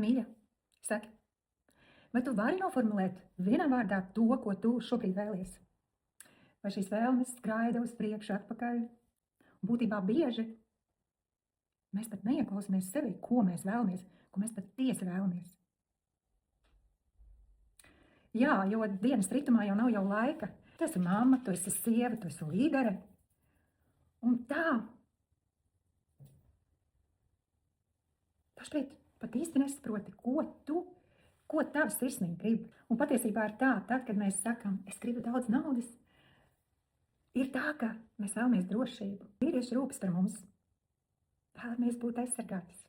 Mīļa, saki, vai tu vari noformulēt vienā vārdā to, ko tu šobrīd vēlies? Vai šīs vēlmes skraida uz priekšu, atpakaļ? Būtībā bieži mēs pat neieklausāmies sevi, ko mēs vēlamies, ko mēs patiesi vēlamies. Jā, jo dienas ritumā jau nav jau laika. Tu esi mamma, tu esi sieva, tu esi līdere. Un tā, dažkārt pat īsti nesaproti, ko tavs sirsnīgi grib. Un patiesībā ir tā, tad, kad mēs sakam, es gribu daudz naudas, ir tā, ka mēs vēlamies drošību. Vīrieši rūpes par mums. Vēlamies būt aizsargātas.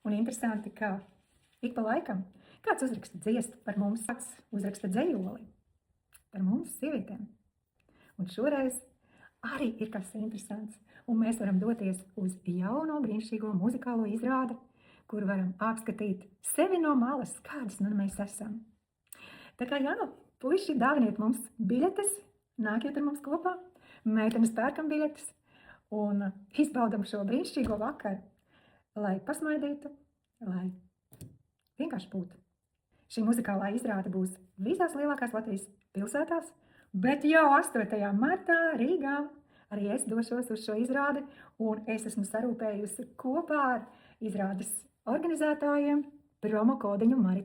Un interesanti, ka ik pa laikam kāds uzraksta dziesmu par mums, kāds uzraksta dzejoli par mums, sievietēm. Un šoreiz arī ir kas interesants. Un mēs varam doties uz jauno brīnišķīgo muzikālo izrādi, kur varam apskatīt sevi no malas, kādas nu mēs esam. Tā kā, jā, puiši, dāviniet mums biļetes, nākiet ar mums kopā, meitenes pērkam biļetes un izbaudam šo brīnišķīgo vakaru, lai pasmaidītu, lai vienkārši būtu. Šī muzikālā izrāde būs visās lielākās Latvijas pilsētās, bet jau 8. martā Rīgā arī es došos uz šo izrādi, un es esmu sarūpējusi kopā ar izrādes organizētājiem promo kodiņu Marita.